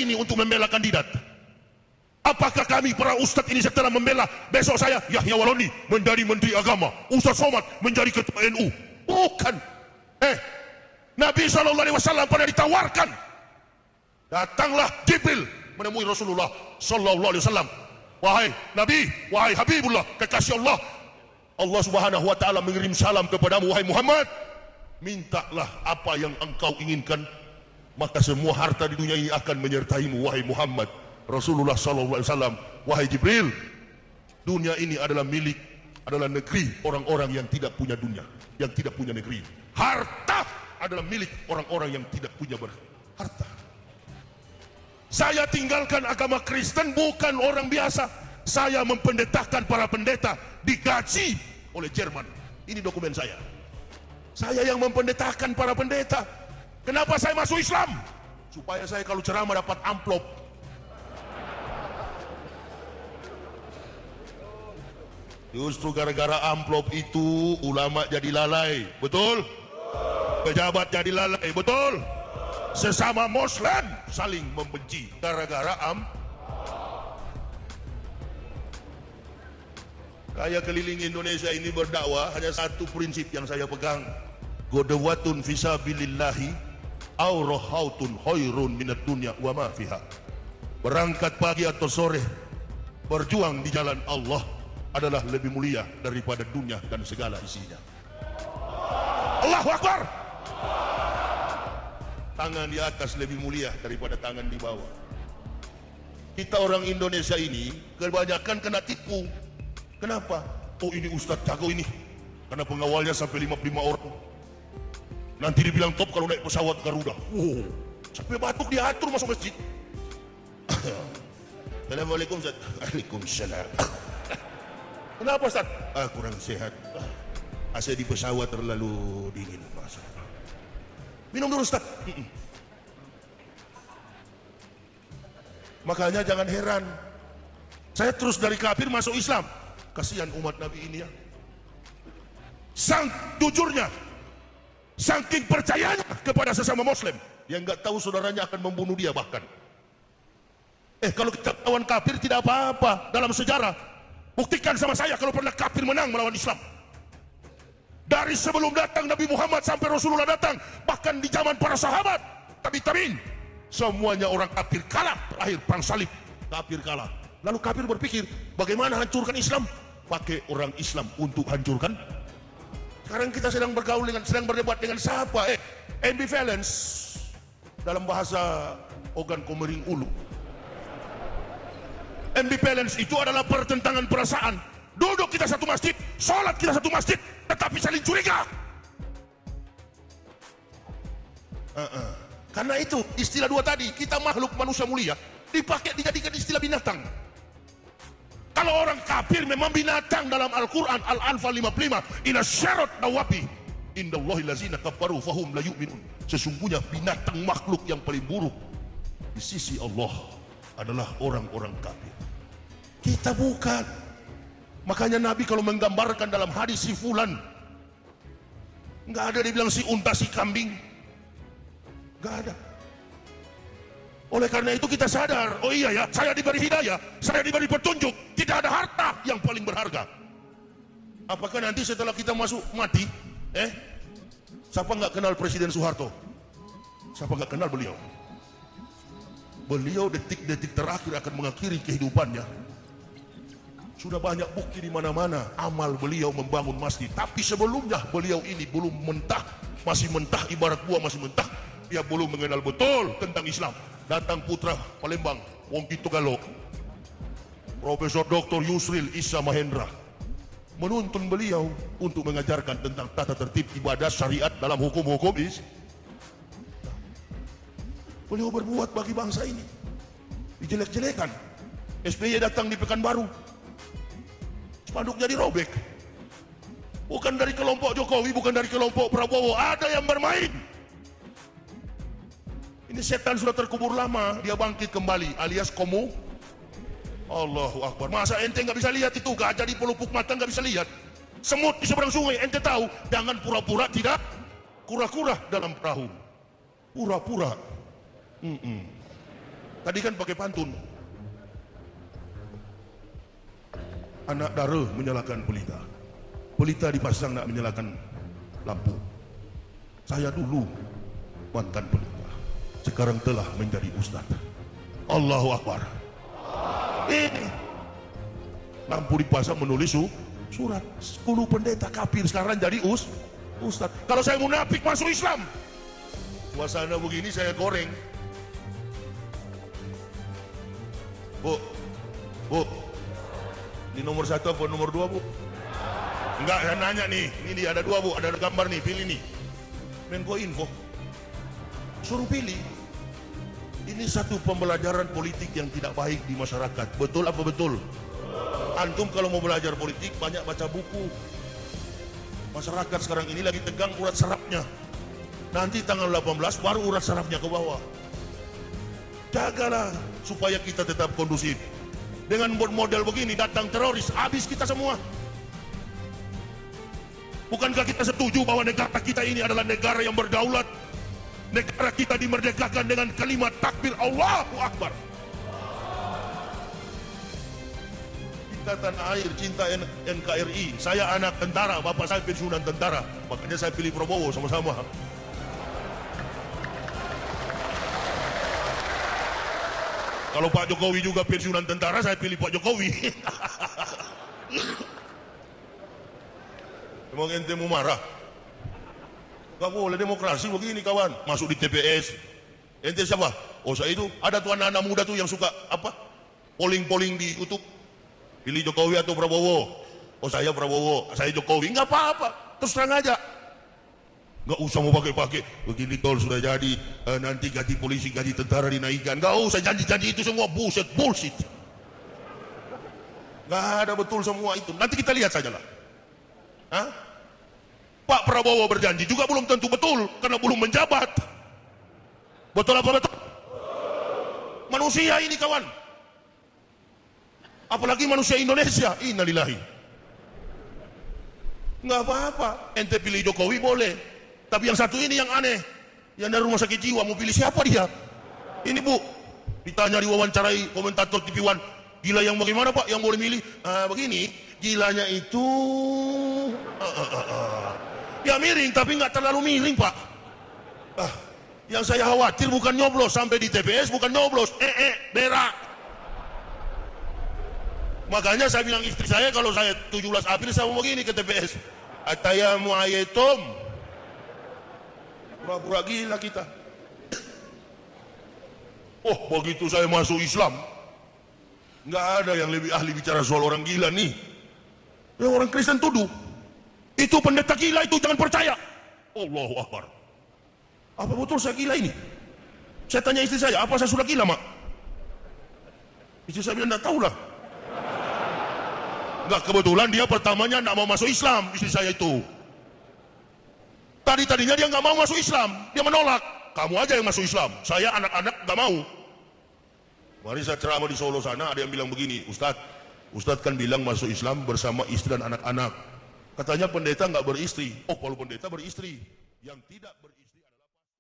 ini untuk membela kandidat? Apakah kami para ustadz ini setelah membela besok saya Yahya Waloni menjadi Menteri Agama, Ustadz Somad menjadi Ketua NU? Bukan. Nabi SAW pernah ditawarkan. Datanglah Jibril menemui Rasulullah SAW. Wahai Nabi, wahai Habibullah, kekasih Allah, Allah Subhanahu wa Ta'ala mengirim salam kepadamu, wahai Muhammad. Mintalah apa yang engkau inginkan, maka semua harta di dunia ini akan menyertaimu, wahai Muhammad. Rasulullah SAW, wahai Jibril, dunia ini adalah negeri orang-orang yang tidak punya dunia, yang tidak punya negeri. Harta adalah milik orang-orang yang tidak punya harta. Saya tinggalkan agama Kristen bukan orang biasa. Saya mempendetakan para pendeta digaji oleh Jerman. Ini dokumen saya. Saya yang mempendetakan para pendeta. Kenapa saya masuk Islam? Supaya saya kalau ceramah dapat amplop. Justru gara-gara amplop itu ulama jadi lalai, betul? Pejabat jadi lalai, betul? Sesama Muslim saling membenci gara-gara Saya keliling Indonesia ini berdakwah, hanya satu prinsip yang saya pegang. Godawatun fisabilillahi aw rahautun khairun minad dunya wa ma fiha. Berangkat pagi atau sore berjuang di jalan Allah adalah lebih mulia daripada dunia dan segala isinya. Allahu Akbar. Tangan di atas lebih mulia daripada tangan di bawah. Kita orang Indonesia ini kebanyakan kena tipu. Kenapa? Oh, ini Ustadz jago ini, karena pengawalnya sampai 55 orang. Nanti dibilang top kalau naik pesawat Garuda. Sampai batuk diatur masuk masjid. Assalamualaikum Ustadz. Waalaikumsalam. Kenapa Ustaz? Kurang sehat. AC di pesawat terlalu dingin. Minum dulu Ustaz. Makanya jangan heran, saya terus dari kafir masuk Islam. Kasihan umat Nabi ini ya. Sang jujurnya, saking percayanya kepada sesama Muslim, yang nggak tahu saudaranya akan membunuh dia bahkan. Kalau kita lawan kafir tidak apa-apa dalam sejarah. Buktikan sama saya kalau pernah kafir menang melawan Islam. Dari sebelum datang Nabi Muhammad sampai Rasulullah datang, bahkan di zaman para sahabat, tabi'in, semuanya orang kafir kalah. Terakhir perang salib, kafir kalah. Lalu kafir berpikir, bagaimana hancurkan Islam? Pakai orang Islam untuk hancurkan. Sekarang kita sedang berdebat dengan siapa? Ambivalence dalam bahasa Ogan Komering Ulu. Ambivalence itu adalah pertentangan perasaan. Duduk kita satu masjid, sholat kita satu masjid, tetapi saling curiga. Karena itu istilah dua tadi, kita makhluk manusia mulia, dijadikan istilah binatang. Kalau orang kafir memang binatang dalam Al-Quran, Al-Anfal 55, Inna syarat dawabi indallahi lazina kafaru fahum la yu'minun. Sesungguhnya binatang makhluk yang paling buruk di sisi Allah adalah orang-orang kafir. Kita bukan. Makanya Nabi kalau menggambarkan dalam hadis si fulan, nggak ada dibilang si unta si kambing, nggak ada. Oleh karena itu kita sadar, oh iya ya, saya diberi hidayah, saya diberi petunjuk, tidak ada harta yang paling berharga. Apakah nanti setelah kita masuk mati, siapa nggak kenal Presiden Soeharto? Siapa nggak kenal beliau? Beliau detik-detik terakhir akan mengakhiri kehidupannya. Sudah banyak bukti di mana-mana amal beliau membangun masjid. Tapi sebelumnya beliau ini belum mentah, masih mentah, ibarat buah masih mentah. Dia belum mengenal betul tentang Islam. Datang putra Palembang, Wongki Togalo, Profesor Dr. Yusril Issa Mahendra, menuntun beliau untuk mengajarkan tentang tata tertib ibadah syariat dalam hukum-hukum beliau berbuat bagi bangsa ini, dijelek-jelekan. SBY datang di Pekanbaru, spanduknya dirobek. Bukan dari kelompok Jokowi, bukan dari kelompok Prabowo, ada yang bermain. Ini setan sudah terkubur lama, dia bangkit kembali, alias komo. Allahu Akbar. Masa ente nggak bisa lihat itu? Gajah di pelupuk mata nggak bisa lihat. Semut di seberang sungai, ente tahu? Jangan pura-pura tidak, kura-kura dalam perahu. Pura-pura. Tadi kan pakai pantun. Anak dara menyalakan pelita. Pelita dipasang nak menyalakan lampu. Saya dulu mantan pelita, sekarang telah menjadi ustaz. Allahu Akbar. Lampu dipasang menulis surat. 10 pendeta kafir sekarang jadi ustaz. Kalau saya munafik masuk Islam. Suasana begini saya goreng. Bu, ini nomor 1 apa nomor 2 bu? Enggak, saya nanya nih. Ini dia ada 2 bu, ada gambar nih, pilih nih. Menko Info. Suruh pilih. Ini satu pembelajaran politik yang tidak baik di masyarakat. Betul apa betul? Antum kalau mau belajar politik banyak baca buku. Masyarakat sekarang ini lagi tegang urat sarafnya. Nanti tanggal 18 baru urat sarafnya ke bawah. Jagalah supaya kita tetap kondusif. Dengan model begini datang teroris, habis kita semua. Bukankah kita setuju bahwa negara kita ini adalah negara yang berdaulat? Negara kita dimerdekakan dengan kalimat takbir Allahu Akbar. Kita tanah air, cinta NKRI. Saya anak tentara, bapak saya pensiunan tentara. Makanya saya pilih Prabowo sama-sama. Kalau Pak Jokowi juga pensiunan tentara, saya pilih Pak Jokowi. Emang ente mau marah? Gak boleh demokrasi begini kawan. Masuk di TPS. Ente siapa? Oh saya itu. Ada tuh anak-anak muda tuh yang suka apa? Polling-polling di YouTube. Pilih Jokowi atau Prabowo? Oh saya Prabowo, saya Jokowi. Nggak apa-apa. Terus terang aja. Nggak usah mau pakai-pakai. Begini tol sudah jadi. Nanti gaji polisi, gaji tentara dinaikkan. Nggak usah janji-janji itu semua bullshit. Nggak ada betul semua itu. Nanti kita lihat sajalah. Hah? Pak Prabowo berjanji juga belum tentu betul karena belum menjabat. Betul apa betul? Manusia ini kawan. Apalagi manusia Indonesia. Innalillahi. Nggak apa-apa. Ente pilih Jokowi boleh. Tapi yang satu ini yang aneh. Yang dari rumah sakit jiwa mau pilih siapa dia? Ini bu. Ditanya diwawancarai komentator TV One. Gila yang bagaimana pak? Yang boleh milih? Begini. Gilanya itu. Ya miring tapi nggak terlalu miring pak. Yang saya khawatir bukan nyoblos sampai di TPS, bukan nyoblos, berak. Makanya saya bilang istri saya kalau saya 17 April saya mau begini ke TPS. Atayamu ayetum. Pura-pura gila kita. Oh begitu saya masuk Islam, nggak ada yang lebih ahli bicara soal orang gila nih. Yang orang Kristen tuduh. Itu pendeta gila itu, jangan percaya. Allahu Akbar. Apa betul saya gila ini? Saya tanya istri saya, apa saya sudah gila mak? Istri saya bilang, enggak tahu lah. Enggak, kebetulan dia pertamanya enggak mau masuk Islam, istri saya itu. Tadinya dia enggak mau masuk Islam, dia menolak. Kamu aja yang masuk Islam, saya anak-anak enggak mau. Mari saya ceramah di Solo sana, ada yang bilang begini, Ustadz kan bilang masuk Islam bersama istri dan anak-anak. Katanya pendeta nggak beristri. Oh, kalau pendeta beristri, yang tidak beristri